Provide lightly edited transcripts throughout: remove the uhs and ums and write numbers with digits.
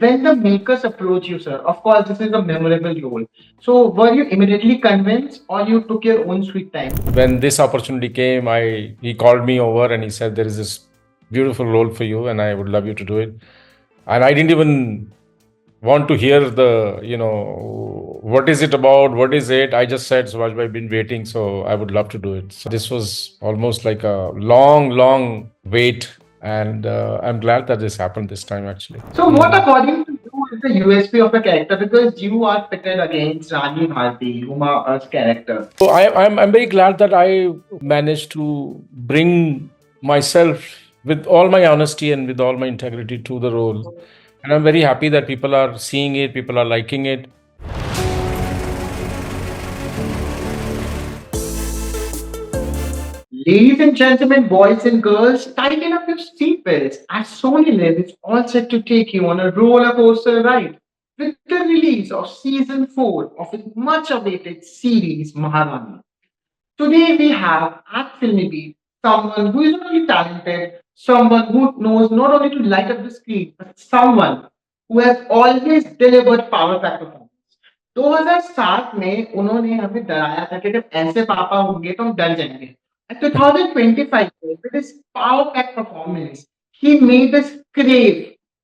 when the makers approach you, sir, of course, this is a memorable role. So, were you immediately convinced, or you took your own sweet time? When this opportunity came, he called me over and he said, "There is this beautiful role for you, and I would love you to do it." And I didn't even want to hear what is it about, what is it. I just said, "Subhash bhai, I've been waiting, so I would love to do it." So this was almost like a long wait, and I'm glad that this happened this time actually. So, what according to you is the USP of a character? Because you are pitted against Rani Bharti, Huma's character. So I'm very glad that I managed to bring myself with all my honesty and with all my integrity to the role. And I'm very happy that people are seeing it, people are liking it. Ladies and gentlemen, boys and girls, tighten up your seatbelts as Sony Live is all set to take you on a roller coaster ride with the release of season 4 of its much awaited series Maharani. Today we have at Filmibeat someone who is not only talented, someone who knows not only to light up the screen, but someone who has always delivered power pack performance. 2007 में उन्होंने हमें डराया था कि जब ऐसे पापा होंगे तो हम डर जाएंगे. At 2025 में, with his power pack performance, he made us crave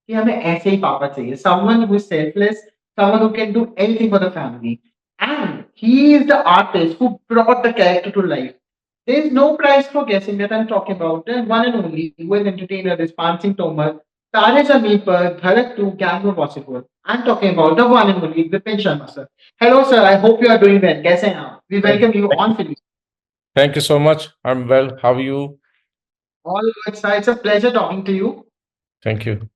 कि हमें ऐसे ही पापा चाहिए. Someone who is selfless, someone who can do anything for the family. And he is the artist who brought the character to life. There is no prize for guessing that I'm talking about. The one and only who is entertainer is Pansing Tomar, Tare Zameen Par, Dhadak 2, Gang of Possible. I'm talking about the one and only Vipin Sharma, sir. Hello, sir. I hope you are doing well. कैसे हैं आप? We welcome you on film. Thank you so much. I'm well. How are you? All good, sir. It's a pleasure talking to you. Thank you.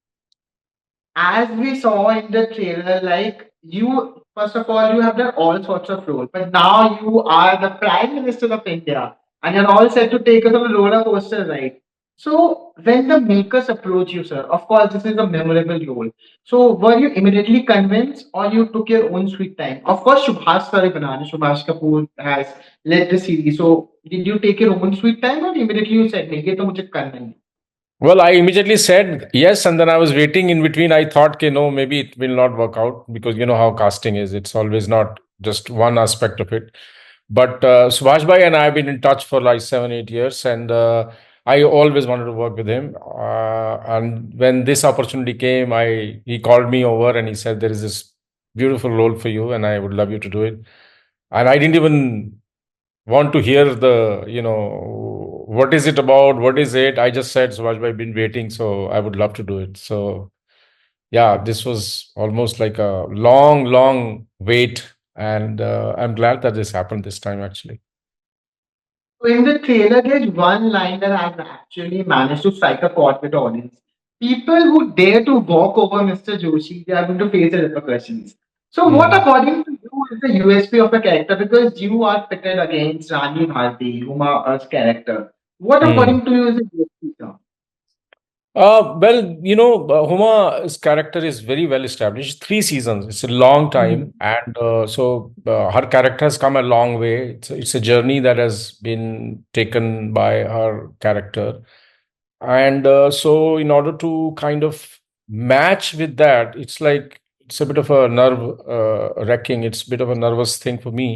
As we saw in the trailer, like you, first of all, you have done all sorts of roles, but now you are the Prime Minister of India and you're all set to take us on a roller coaster ride. So, when the makers approach you, sir, of course, this is a memorable role. So, were you immediately convinced or you took your own sweet time? Of course, Subhash sir is banana. Subhash Kapoor has led the series. So, did you take your own sweet time or immediately you said, नहीं, ये तो मुझे करना ही है? Well, I immediately said yes, and then I was waiting in between. I thought, okay, no, maybe it will not work out because you know how casting is. It's always not just one aspect of it. But Subhash Bhai and I have been in touch for like 7, 8 years, and I always wanted to work with him. And when this opportunity came, he called me over and he said, "There is this beautiful role for you, and I would love you to do it." And I didn't even want to hear what is it about, what is it. I just said, "Subhash bhai, I've been waiting, so I would love to do it." So yeah, this was almost like a long wait, and I'm glad that this happened this time actually. So in the trailer, there's one line that I've actually managed to strike a chord with the audience. People who dare to walk over Mr. Joshi, they are going to face the repercussions. So, what according to you is the USP of a character? Because you are pitted against Rani Bharti, Huma's character. What according to you is the USP, sir? Well, Huma's character is very well established. 3 seasons. It's a long time, and her character has come a long way. It's a journey that has been taken by her character, and so in order to kind of match with that, it's a bit of a nerve wrecking. It's a bit of a nervous thing for me.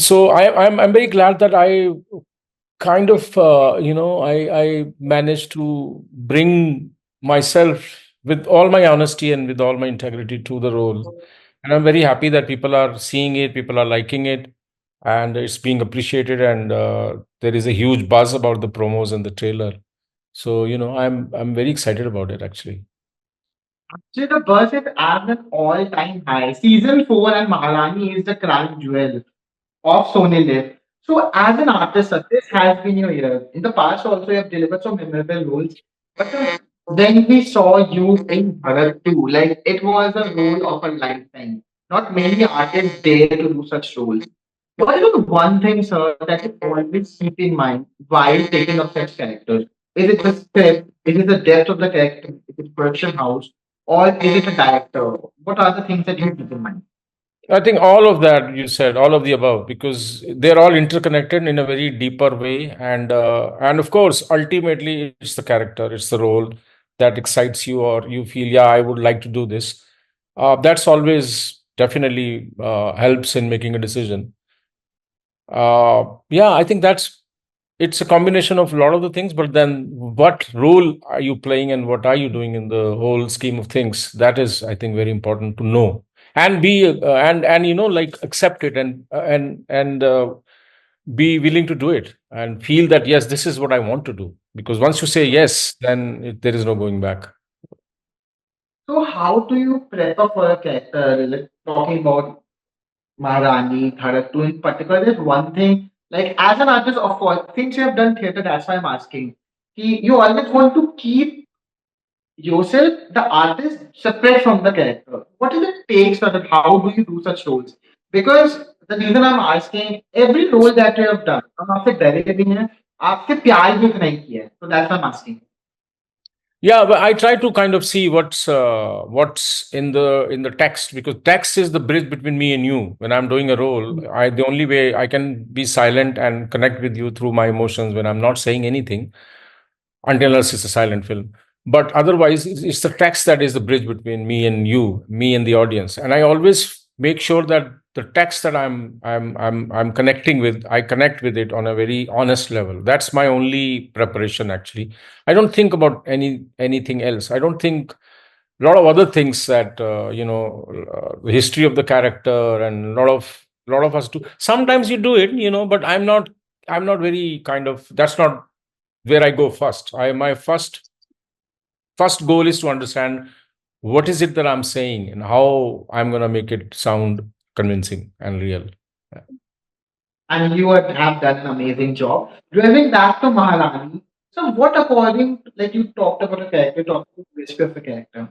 So I'm very glad that I kind of I managed to bring myself with all my honesty and with all my integrity to the role, and I'm very happy that people are seeing it, people are liking it, and it's being appreciated, and there is a huge buzz about the promos and the trailer. So I'm very excited about it actually. Actually, the buzz is at an all-time high. Season 4 and Maharani is the crown jewel of Sony Live. So, as an artist, sir, this has been your year. In the past, also, you have delivered some memorable roles. But when we saw you in Bharat too, like it was a role of a lifetime. Not many artists dare to do such roles. What is the one thing, sir, that you always keep in mind while taking up such characters? Is it the script? Is it the depth of the character? Is it production house? Or is it a director? What are the things that you keep in mind? I think all of that you said, all of the above, because they're all interconnected in a very deeper way, and of course, ultimately, it's the character, it's the role. that excites you, or you feel, yeah, I would like to do this. That's always definitely helps in making a decision. Yeah, I think it's a combination of a lot of the things, but then what role are you playing and what are you doing in the whole scheme of things? That is, I think, very important to know and be and like accept it and be willing to do it and feel that yes, this is what I want to do. Because once you say yes, then there is no going back. So how do you prepare for a character? Like talking about Maharani, Dhadak 2 in particular, there's one thing, like as an artist, of course, since you have done theatre, that's why I'm asking. You always want to keep yourself, the artist, separate from the character. What is it takes for that? How do you do such roles? Because the reason I'm asking, every role that you have done, हम आपसे डरे भी हैं, आपसे प्यार भी नहीं किया है. So that's why I'm asking. Yeah, but I try to kind of see what's in the text, because text is the bridge between me and you. When I'm doing a role, I the only way I can be silent and connect with you through my emotions when I'm not saying anything, until unless it's a silent film. But otherwise, it's the text that is the bridge between me and you, me and the audience. And I always make sure that the text that I'm connecting with, I connect with it on a very honest level. That's my only preparation, actually. I don't think about anything else. I don't think a lot of other things that the history of the character, and a lot of us do. Sometimes you do it, but I'm not very kind of, that's not where I go first. My first goal is to understand what is it that I'm saying and how I'm going to make it sound convincing and real. Yeah. And you have done an amazing job. Going back to Maharani, so what according, like you talked about a character, talked about the history of the character.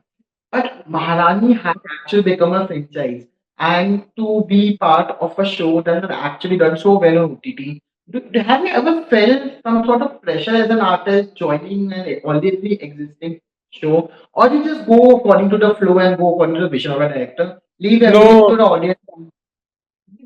But Maharani has actually become a franchise, and to be part of a show that has actually done so well on OTT. Have you ever felt some sort of pressure as an artist joining an already existing show, or you just go according to the flow and go according to the vision of a director, leave everything to No, the audience?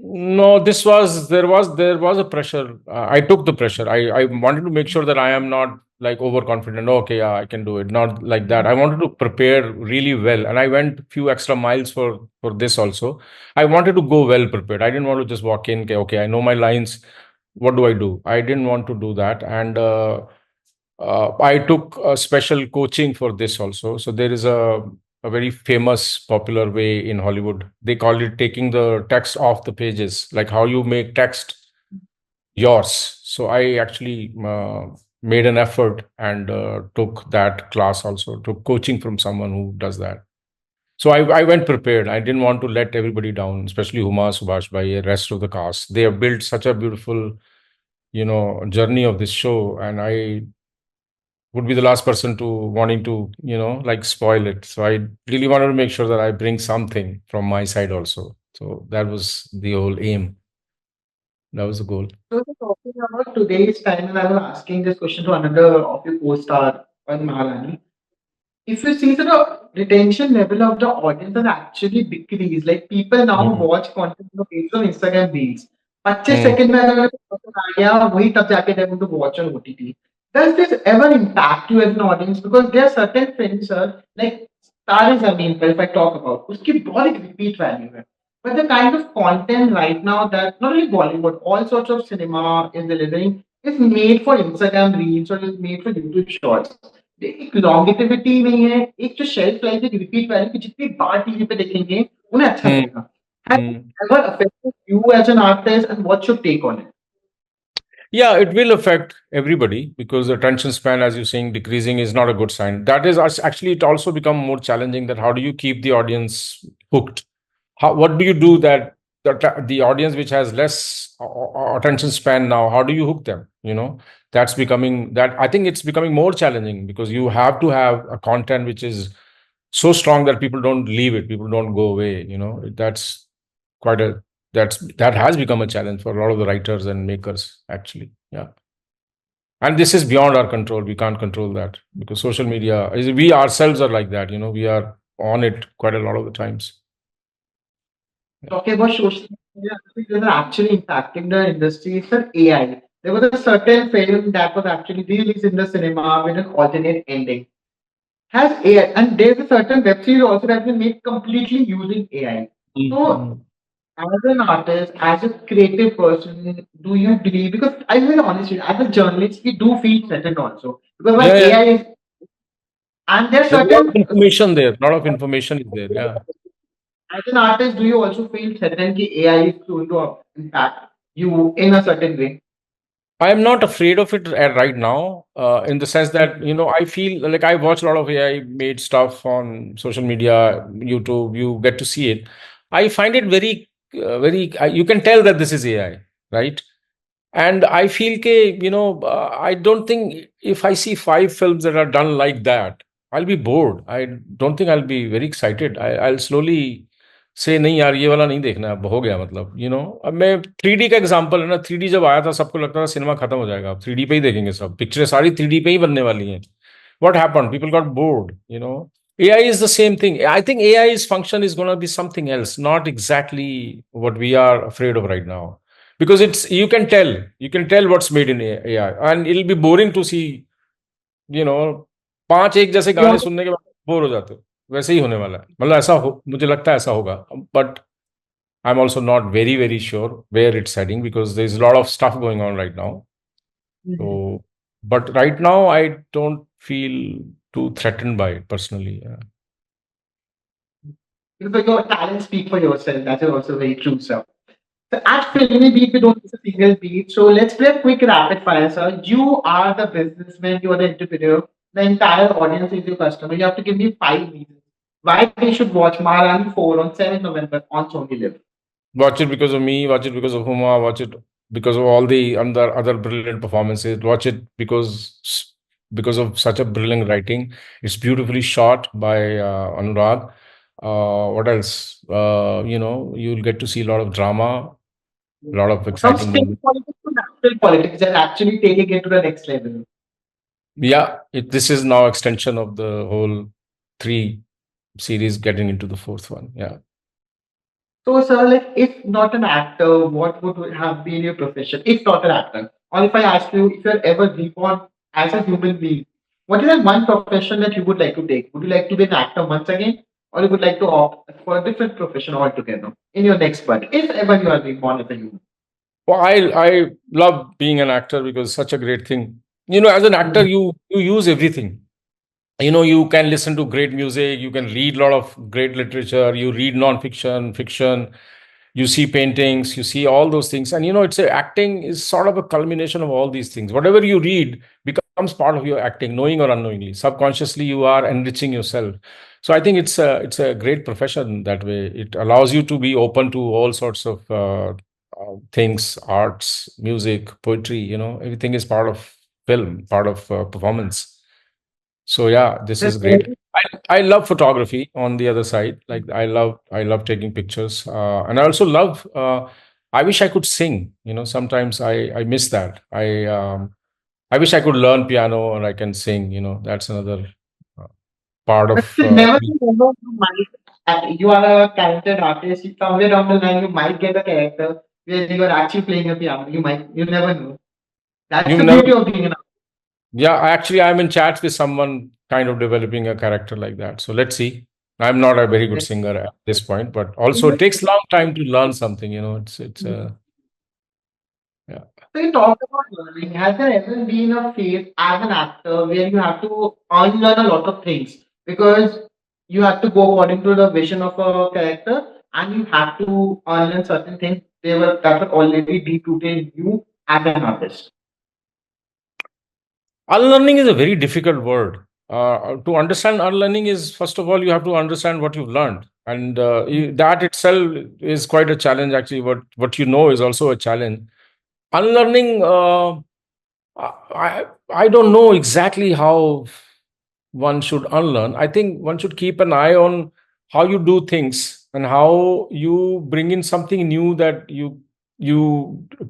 no, there was a pressure. I took the pressure. I wanted to make sure that I am not like overconfident. Okay, yeah, I can do it. Not like that. I wanted to prepare really well, and I went a few extra miles for this also. I wanted to go well prepared. I didn't want to just walk in. Okay, I know my lines. What do I do? I didn't want to do that, and I took a special coaching for this also. So there is a very famous, popular way in Hollywood. They call it taking the text off the pages, like how you make text yours. So I actually made an effort and took that class also, took coaching from someone who does that. So I went prepared. I didn't want to let everybody down, especially Huma, Subhash Bhai, the rest of the cast. They have built such a beautiful, journey of this show, and I would be the last person to wanting to like spoil it. So I really wanted to make sure that I bring something from my side also. So that was the whole aim. That was the goal. So we're talking about today's time, and I was asking this question to another of your co-star, on Maharani. If you see the retention level of the audience has actually decreased, like people now Mm. watch content based on Instagram reels. 25 Mm. Second में अगर उन्हें पसंद आ गया वही तब जाके they're going to watch on OTT. Does this ever impact you as an audience? Because there are certain films, sir, like Star is Zameen Par, if I talk about, उसकी बहुत एक repeat value है. But the kind of content right now that not only Bollywood, all sorts of cinema is delivering is made for Instagram reels or is made for YouTube shorts. एक longevity नहीं है, एक जो shelf life है, repeat value की जितनी बार TV पे देखेंगे उन्हें अच्छा Mm. लगेगा. Has it Mm. ever affected you as an artist, and what's your take on it? Yeah, it will affect everybody because the attention span, as you're saying, decreasing is not a good sign. That is actually, it also become more challenging, that how do you keep the audience hooked? What do you do that the audience which has less attention span now, how do you hook them? That's becoming, that I think it's becoming more challenging, because you have to have a content which is so strong that people don't leave it, people don't go away. That's quite a that has become a challenge for a lot of the writers and makers, actually. Yeah. And this is beyond our control. We can't control that, because social media we ourselves are like that. We are on it quite a lot of the times. Talking about social media, I think that are actually impacting the industry is the AI. There was a certain film that was actually released in the cinema with an alternate ending. has AI, and there's a certain web series also that will make completely using AI. So, Mm. as an artist, as a creative person, do you believe? Because I will be honest with you, as a journalist, we do feel threatened also because while Yeah, yeah. AI is, and there are There's a lot of certain information there. A lot of information is there. Yeah. as an artist, do you also feel threatened that AI is going to impact you in a certain way? I am not afraid of it right now, in the sense that, I feel like I watch a lot of AI made stuff on social media, YouTube. You get to see it. I find it you can tell that this is AI, right? And I feel I don't think if I see five films that are done like that, I'll be bored. I don't think I'll be very excited. I'll slowly से नहीं यार ये वाला नहीं देखना अब हो गया मतलब अब मैं 3D का एग्जांपल है ना 3D जब आया था सबको लगता था सिनेमा खत्म हो जाएगा अब 3D पे ही देखेंगे सब पिक्चरें सारी 3D पे ही बनने वाली हैं what happened people got bored AI is the same thing. I think AI's function is going to be something else, not exactly what we are afraid of right now, because it's you can tell what's made in AI, and it'll be boring to see you know पांच एक जैसे You गाने also, सुनने के बाद bore हो जाते हो वैसे ही होने वाला है मतलब ऐसा हो मुझे लगता है ऐसा होगा but I'm also not very very sure where it's heading because there's a lot of stuff going on right now. Mhm. So, but right now I don't feel too threatened by it personally. Yeah. because your talent speak for yourself. That is also very true, sir. So at Filmy Beat, we don't miss a single beat. So let's play a quick rapid fire, sir. You are the businessman, you are the entrepreneur. The entire audience is your customer. You have to give me 5 reasons why they should watch Maharani 4 on 7th November on Sony Live. Watch it because of me, watch it because of Huma, watch it because of all the other brilliant performances. Watch it because of such a brilliant writing. It's beautifully shot by Anurag. What else? You'll get to see a lot of drama, a lot of From exciting state moments. politics to national politics, they're actually taking it to the next level. Yeah, this is now extension of the whole three series getting into the fourth one. Yeah. So, sir, like, if not an actor, what would have been your profession? If not an actor, or if I ask you, if you're ever reborn as a human being, what is that one profession that you would like to take? Would you like to be an actor once again, or you would like to opt for a different profession altogether in your next birth, if ever you are reborn as a human? Well, I love being an actor because it's such a great thing. As an actor, Mhm. you use everything. You can listen to great music, you can read a lot of great literature, you read non-fiction, fiction, you see paintings, you see all those things. And acting is sort of a culmination of all these things. Whatever you read becomes part of your acting, knowing or unknowingly. Subconsciously, you are enriching yourself. So I think it's a great profession that way. It allows you to be open to all sorts of things, arts, music, poetry, everything is part of film, part of performance. So yeah, this is That's great. very I love photography on the other side. Like I love taking pictures, and I also love. I wish I could sing. Sometimes I miss that. I wish I could learn piano or I can sing. That's another uh, part but of you never me. know, you might, you are a talented artist. Somewhere down the line, you might get a character where you are actually playing a piano. You never know. That's You've the never. beauty of being an Yeah, actually, I'm in chats with someone kind of developing a character like that. So let's see. I'm not a very good artist. singer at this point, but also it takes a long time to learn something. It's yeah. So you talked about learning. Has there ever been a phase as an actor where you have to unlearn a lot of things because you have to go according to the vision of a character and you have to unlearn certain things that were already deep rooted in you as an artist? Unlearning is a very difficult word. To understand unlearning is, first of all, you have to understand what you've learned. And that itself is quite a challenge, actually. What you know is also a challenge. Unlearning, I don't know exactly how one should unlearn. I think one should keep an eye on how you do things and how you bring in something new that you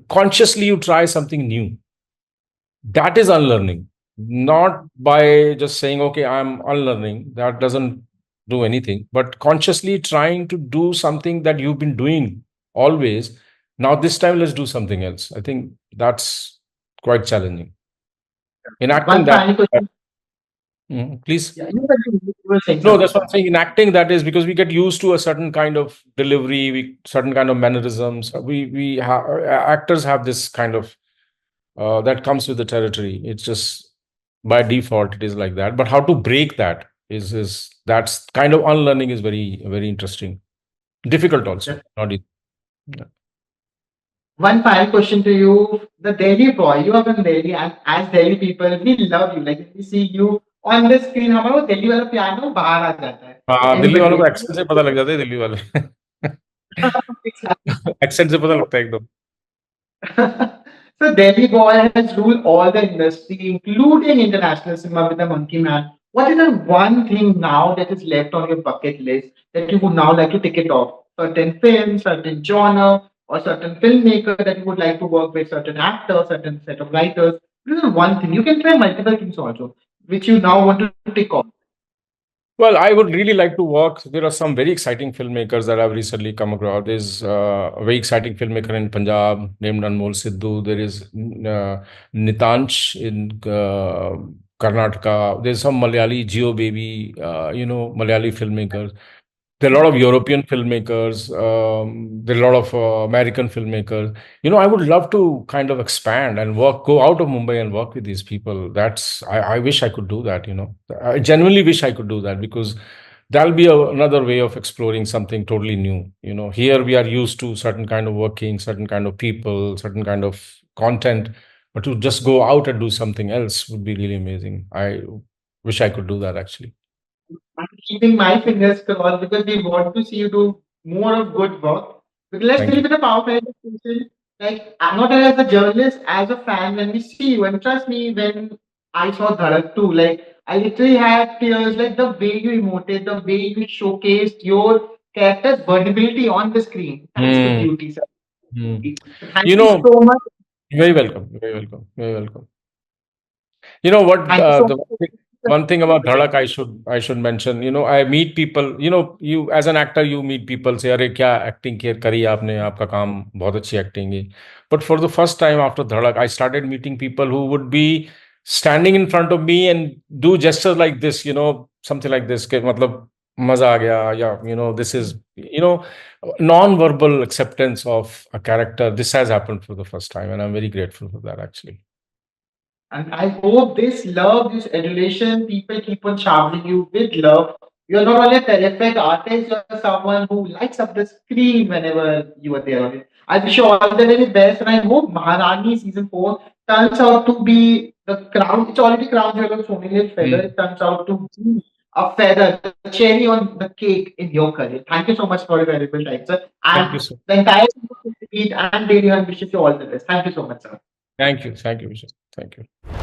consciously you try something new. That is unlearning, not by just saying, okay, I'm unlearning. That doesn't do anything, but consciously trying to do something that you've been doing always. Now, this time, let's do something else. I think that's quite challenging. In acting, One that final question. Please. Yeah, you were saying No, something, that's what sir. I'm saying. In acting, that is because we get used to a certain kind of delivery, certain kind of mannerisms. Actors have this kind of that comes with the territory. It's just by default it is like that. But how to break that is that's kind of unlearning is very interesting, difficult also. Not easy. Yeah. One final question to you. The Delhi boy, you are from Delhi, and as Delhi people, we love you. Like, if we see you on the screen, हमारा वो दिल्ली वाला प्यार ना वो बाहर आ जाता है. हाँ, In दिल्ली वालों को between. एक्सेंट से पता लग जाता है दिल्ली वाले Exactly. एक्सेंट से पता लगता है एकदम. So Delhi boy has ruled all the industry, including international cinema with the Monkey Man. What is the one thing now that is left on your bucket list that you would now like to tick it off? Certain film, certain genre, or certain filmmaker that you would like to work with, certain actor, certain set of writers. This is one thing. You can try multiple things also, which you now want to tick off. Well, I would really like to work. There are some very exciting filmmakers that I've recently come across. There's a very exciting filmmaker in Punjab named Anmol Sidhu. There is Nitansh in Karnataka. There's some Malayali Geo Baby, Malayali filmmakers. There are a lot of European filmmakers. There are a lot of American filmmakers. I would love to kind of expand and go out of Mumbai and work with these people. I wish I could do that. I genuinely wish I could do that because that'll be another way of exploring something totally new. Here we are used to certain kind of working, certain kind of people, certain kind of content, but to just go out and do something else would be really amazing. I wish I could do that actually. I'm keeping my fingers crossed because we want to see you do more of good work. But let's Thank leave you. it a powerful education. Like, I'm not as a journalist, as a fan, when we see you, and trust me, when I saw Dhadak too, like, I literally had tears, like, the way you emoted, the way you showcased your character's vulnerability on the screen. That's the Hmm. beauty, sir. Hmm. Thank You you know, so much. very welcome, very welcome, very welcome. You know what? Thank you so The one thing about much. Dhadak I should mention. I meet people. You as an actor, you meet people say, "अरे क्या acting किया करी आपने? आपका काम बहुत अच्छी acting है." But for the first time after Dhadak, I started meeting people who would be standing in front of me and do gestures like this. Something like this. कि मतलब मजा आ गया या this is non-verbal acceptance of a character. This has happened for the first time, and I'm very grateful for that actually. And I hope this love, this adulation, people keep on showering you with love. You're not only a terrific artist, you're someone who lights up the screen whenever you are there. I wish you all the very best, and I hope Maharani season 4 turns out to be the crown. It's already crowned you like a Sonali feather. Hmm. It turns out to be a feather, the cherry on the cake in your career. Thank you so much for your valuable time, sir. Thank you, And sir. the entire team of Filmibeat and Daily Hunt wishes you all the best. Thank you so much, sir. Thank you, Vijay. Thank you.